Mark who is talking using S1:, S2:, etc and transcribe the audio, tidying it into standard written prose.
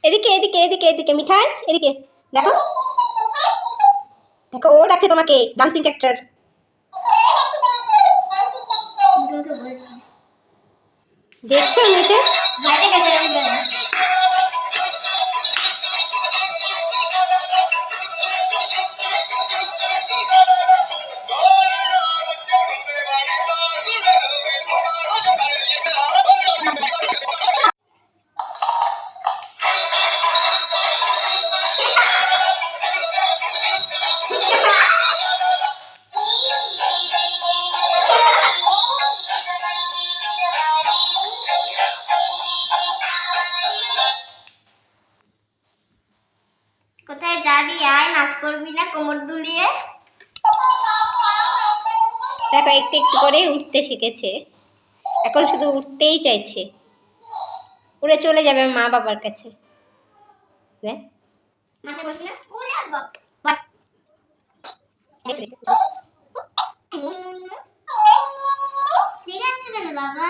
S1: এদিকে এদিকে এদিকে এদিকে মিঠাই এদিকে দেখো দেখো ও ডাকছে তোমাকে ডান্সিং ক্যারেক্টার্স। দেখছো মিঠাই?
S2: কোথায় যাবি? আয়, নাচ করবি না কোমর দুলিয়ে?
S1: দেখো একটু একটু করে উঠতে শিখেছে, এখন শুধু উঠতেই চাইছে, উড়ে চলে যাবে মা বাবার কাছে। দেখ
S2: মাঠে বসবি না? ওরে বাবা, ঠিক আছে কেন বাবা?